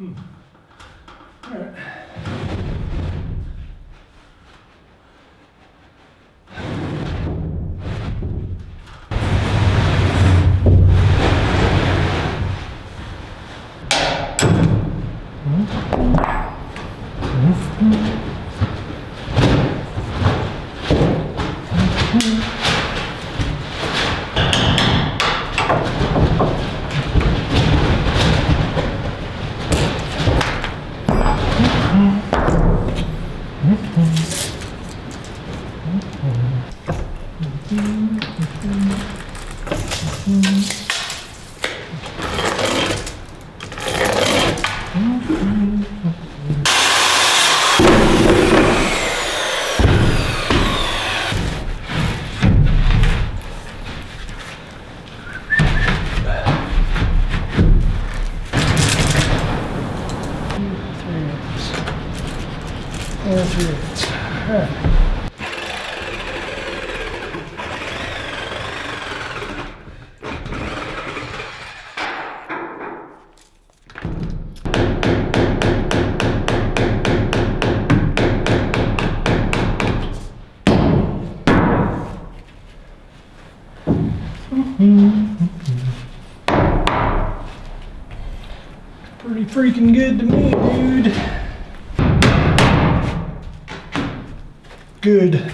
All right. Pretty freaking good to me, dude. Good.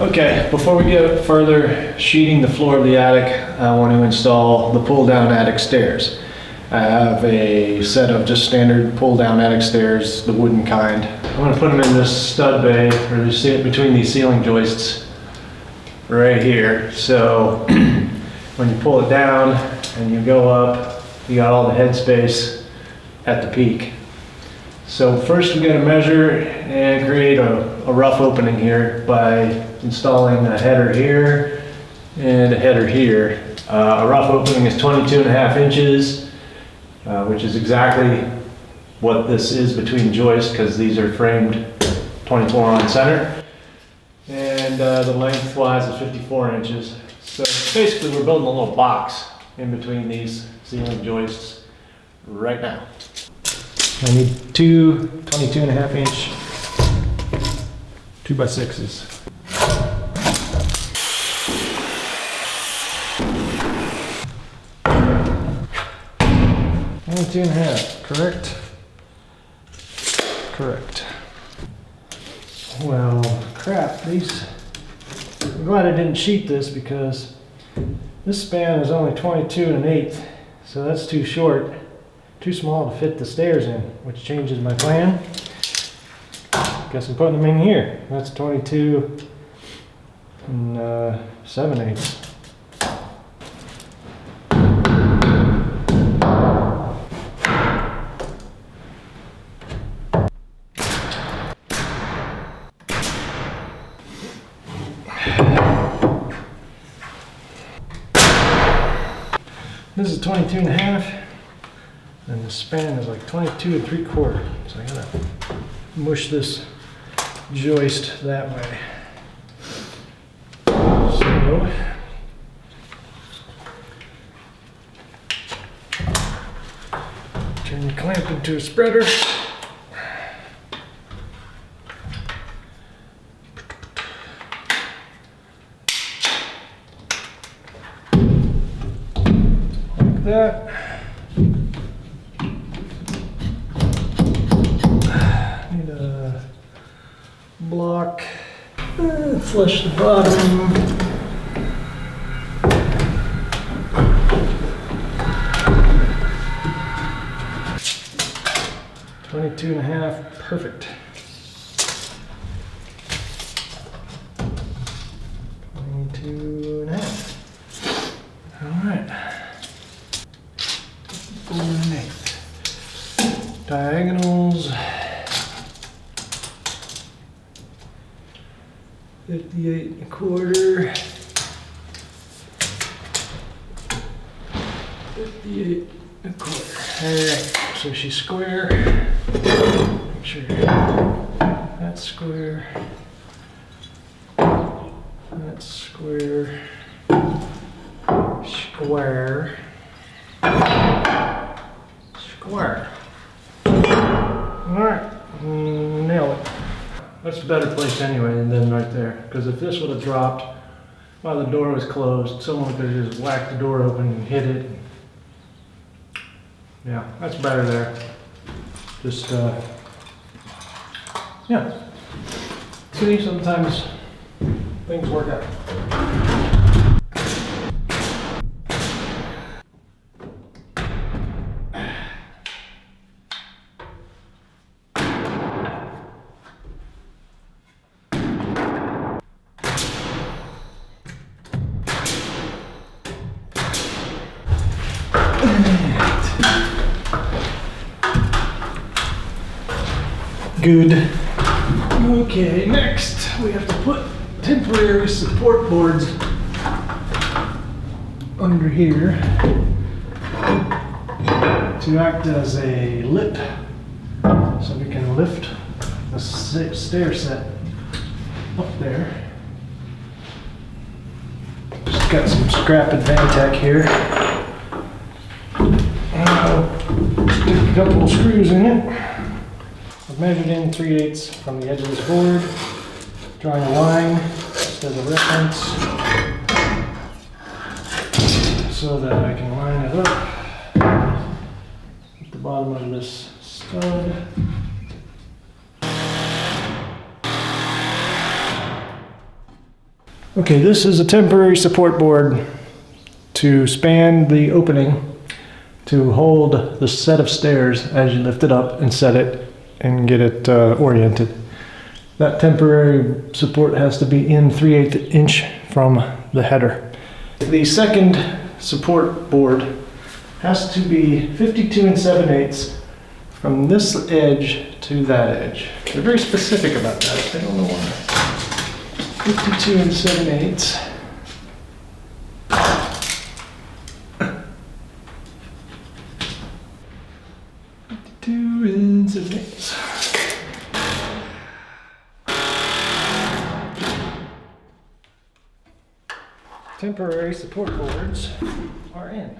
Okay, before we get further sheeting the floor of the attic, I want to install the pull-down attic stairs. I have a set of just standard pull-down attic stairs, the wooden kind. I'm going to put them in this stud bay, or you see it between these ceiling joists right here. So when you pull it down and you go up, you got all the headspace at the peak. So first we got to measure and create a rough opening here by installing a header here and a header here. A rough opening is 22.5 inches, which is exactly what this is between joists because these are framed 24 on center. And the lengthwise is 54 inches. So basically we're building a little box in between these ceiling joists right now. I need two 22.5 inch 2x6s. 22.5, correct? Correct. Well, crap, these, I'm glad I didn't sheet this because this span is only 22 1/8, so that's too short. Too small to fit the stairs in, which changes my plan. Guess I'm putting them in here. That's 22 and 7/8. This is 22 and a half, and the span is like 22 and 3/4. So I gotta mush this joist that way. So turn the clamp into a spreader. Like that. Need a block. Flush the bottom. Two and a half, perfect. 22 and a half. All right. 4 1/8. Diagonals. 58 1/4. 58 1/4. All right. So she's square. Make sure that's square. That's square. Square. Square. Alright, nail it. That's a better place anyway than right there. Because if this would have dropped while the door was closed, someone could have just whacked the door open and hit it. Yeah, that's better there. Just, yeah. See, sometimes things work out. Good. Okay, next we have to put temporary support boards under here to act as a lip so we can lift the stair set up there. Just got some scrap Advantech here. Stick a couple of screws in it. I've measured in 3/8 from the edge of this board, drawing a line just as a reference so that I can line it up at the bottom of this stud. Okay, this is a temporary support board to span the opening to hold the set of stairs as you lift it up and set it and get it oriented. That temporary support has to be in 3/8 inch from the header. The second support board has to be 52 and 7/8 from this edge to that edge. They're very specific about that. I don't know why. 52 and 7/8. 52 and 7/8. Temporary support boards are in.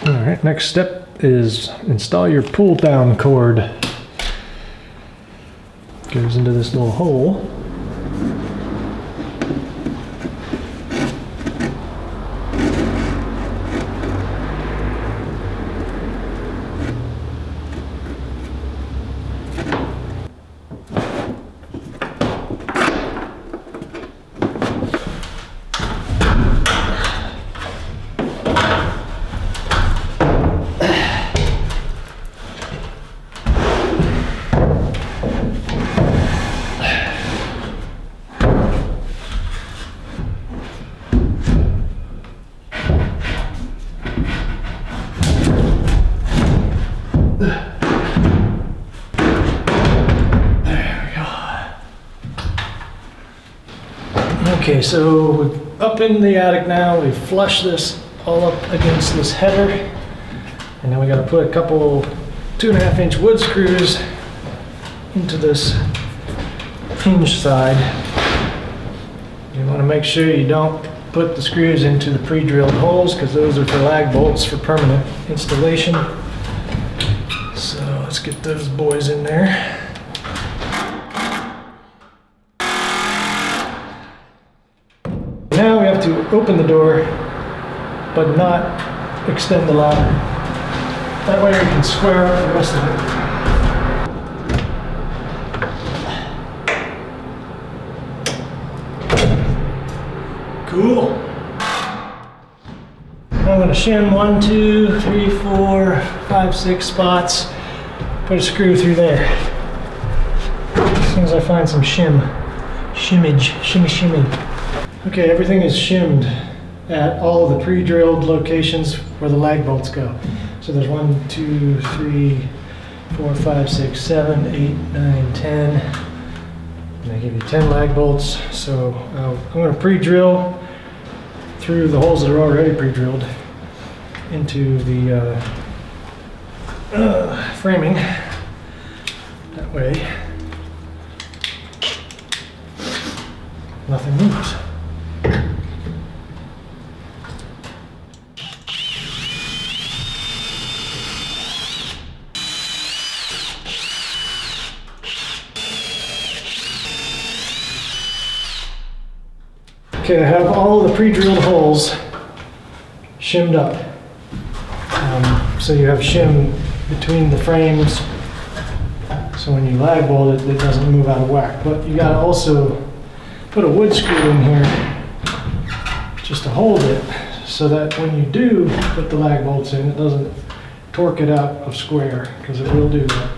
All right, next step is install your pull down cord. Goes into this little hole. Okay, so we're up in the attic now. We've flushed this all up against this header. And then we gotta put a couple 2.5-inch wood screws into this hinge side. You wanna make sure you don't put the screws into the pre-drilled holes because those are for lag bolts for permanent installation. So let's get those boys in there. Now we have to open the door, but not extend the ladder. That way we can square up the rest of it. Cool. I'm going to shim 1, 2, 3, 4, 5, 6 spots. Put a screw through there. As soon as I find some shimmage, shimmy. Okay, everything is shimmed at all of the pre-drilled locations where the lag bolts go. So there's 1, 2, 3, 4, 5, 6, 7, 8, 9, 10. And they give you 10 lag bolts. So I'm going to pre-drill through the holes that are already pre-drilled into the framing. That way, nothing moves. Okay, I have all the pre-drilled holes shimmed up. So you have shim between the frames, so when you lag bolt it, it doesn't move out of whack. But you gotta also put a wood screw in here just to hold it, so that when you do put the lag bolts in, it doesn't torque it out of square, because it will do that.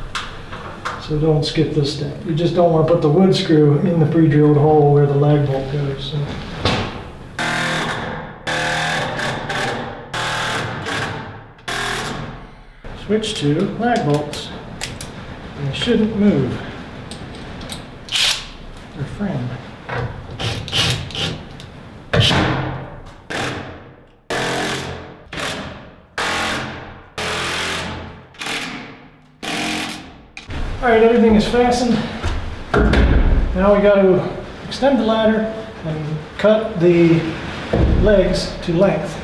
So don't skip this step. You just don't want to put the wood screw in the pre-drilled hole where the lag bolt goes. So. Switch to lag bolts. And they shouldn't move. They're framed. Alright, everything is fastened. Now we got to extend the ladder and cut the legs to length.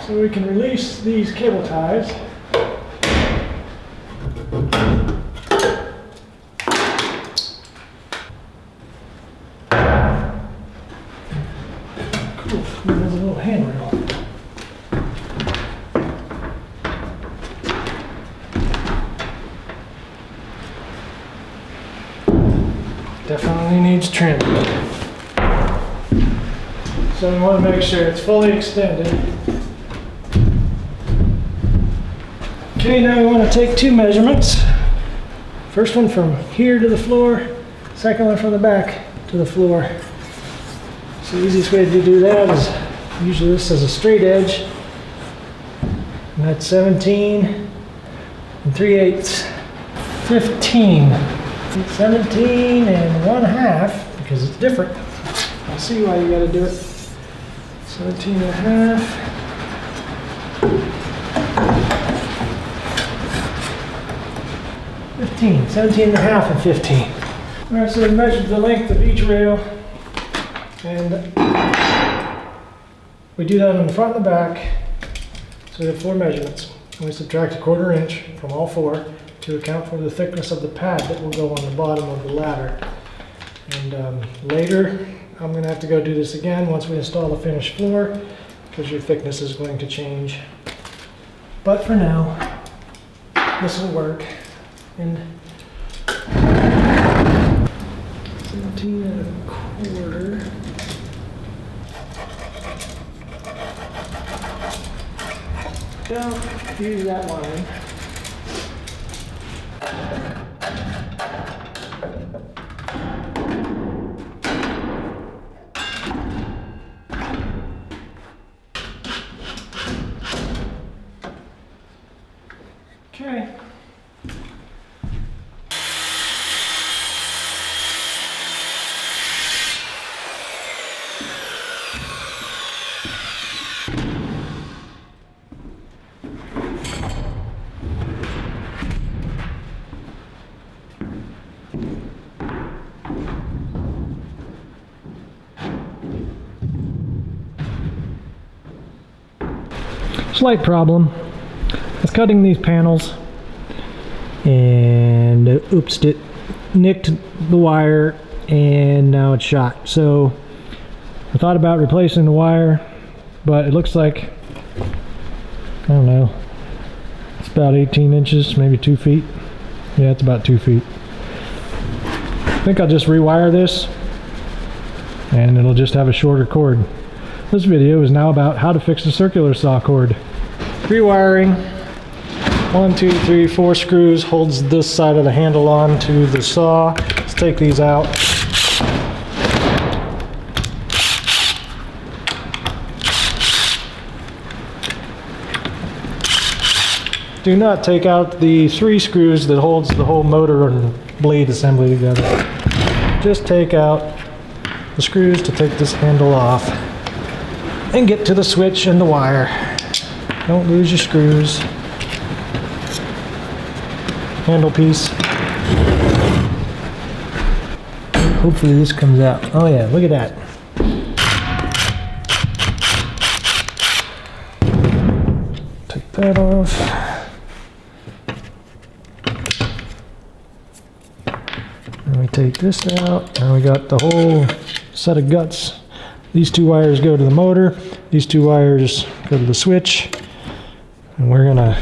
So we can release these cable ties. Cool, there's a little handrail. Definitely needs trim. So we want to make sure it's fully extended. Okay, now we want to take 2 measurements. First one from here to the floor, second one from the back to the floor. So the easiest way to do that is usually this as a straight edge. And that's 17 3/8, 15. 17 1/2, because it's different. I'll see why you gotta do it. 17 1/2. 15, 17 1/2 and 15. All right, so we measured the length of each rail, and we do that on the front and the back. So we have 4 measurements. And we subtract 1/4 inch from all 4 to account for the thickness of the pad that will go on the bottom of the ladder. And later, I'm going to have to go do this again once we install the finished floor, because your thickness is going to change. But for now, this will work. And 17 1/4. Don't use that line. Okay. Slight problem. I was cutting these panels and oops, it nicked the wire and now it's shot. So I thought about replacing the wire, but it looks like, I don't know, it's about 18 inches, maybe 2 feet. Yeah, it's about 2 feet. I think I'll just rewire this and it'll just have a shorter cord. This video is now about how to fix a circular saw cord. Rewiring. 1, 2, 3, 4 screws holds this side of the handle on to the saw. Let's take these out. Do not take out the 3 screws that holds the whole motor and blade assembly together. Just take out the screws to take this handle off and get to the switch and the wire. Don't lose your screws. Handle piece. Hopefully this comes out. Oh yeah, look at that. Take that off. And we take this out. Now we got the whole set of guts. These 2 wires go to the motor. These 2 wires go to the switch. And we're gonna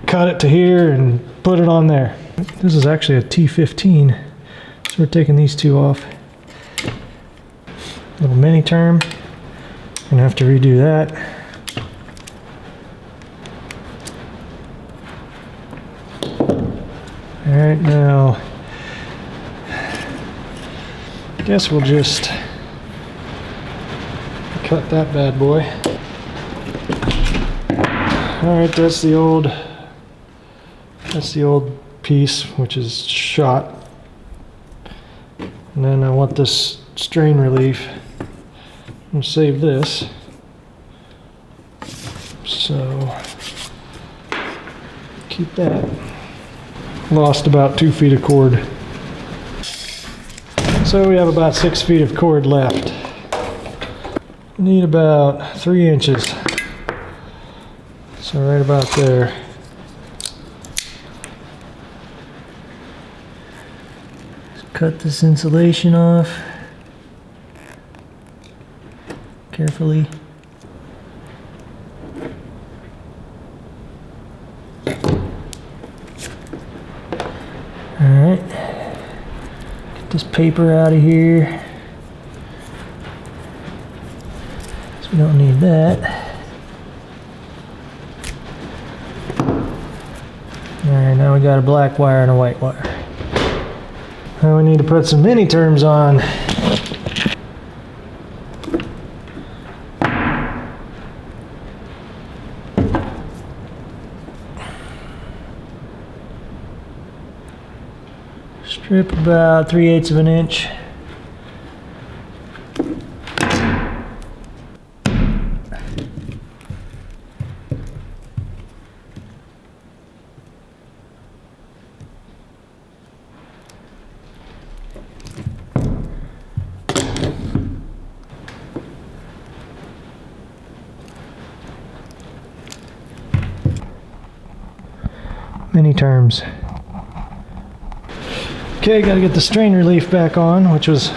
cut it to here and put it on there. This is actually a T15, so we're taking these 2 off. Little mini term. Gonna have to redo that. All right, now I guess we'll just cut that bad boy. All right, that's the old piece, which is shot. And then I want this strain relief. I'm gonna save this. So keep that. Lost about 2 feet of cord. So we have about 6 feet of cord left. Need about 3 inches. So right about there. Just cut this insulation off carefully. Alright. Get this paper out of here. So we don't need that. Alright, now we got a black wire and a white wire. Now we need to put some mini terms on. Strip about 3/8 of an inch. Many terms. Okay, got to get the strain relief back on, which it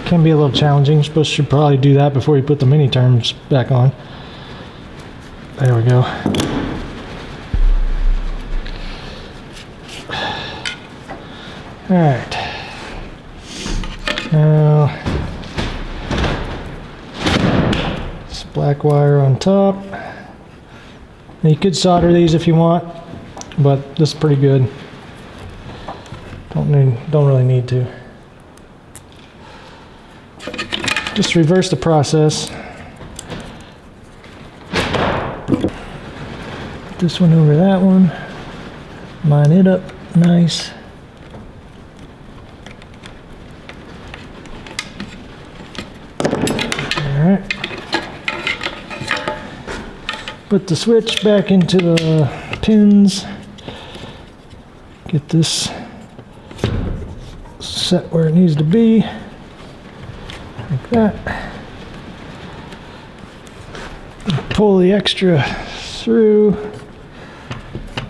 can be a little challenging. You're should probably do that before you put the mini terms back on. There we go. All right. Now, this black wire on top. Now you could solder these if you want, but this is pretty good. Don't really need to. Just reverse the process. Put this one over that one. Line it up nice. Alright. Put the switch back into the pins. Get this set where it needs to be, like that. Pull the extra through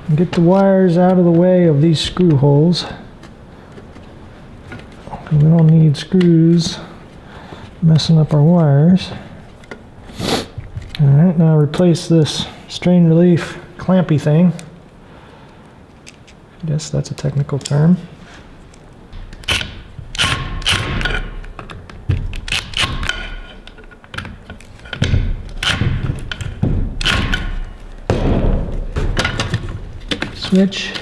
and get the wires out of the way of these screw holes. We don't need screws messing up our wires. Alright, now replace this strain relief clampy thing. I guess that's a technical term. Switch.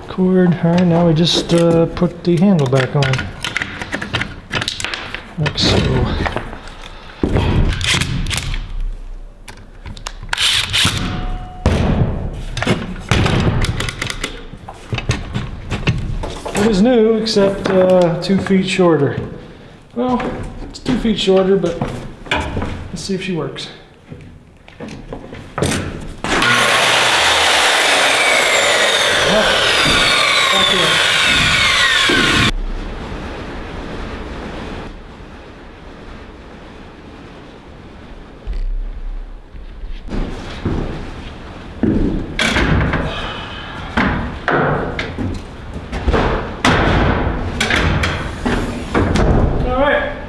Cord. Alright, now we just put the handle back on. Like so. It is new, except 2 feet shorter. Well, it's 2 feet shorter, but let's see if she works.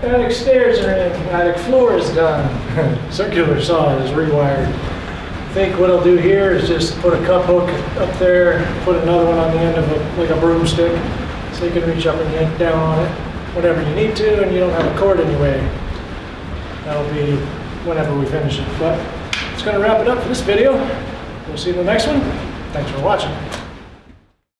Attic stairs are in, attic floor is done. Circular saw is rewired. I think what I'll do here is just put a cup hook up there, put another one on the end of like a broomstick, so you can reach up and yank down on it whenever you need to, and you don't have a cord in your way. That'll be whenever we finish it. But it's going to wrap it up for this video. We'll see you in the next one. Thanks for watching.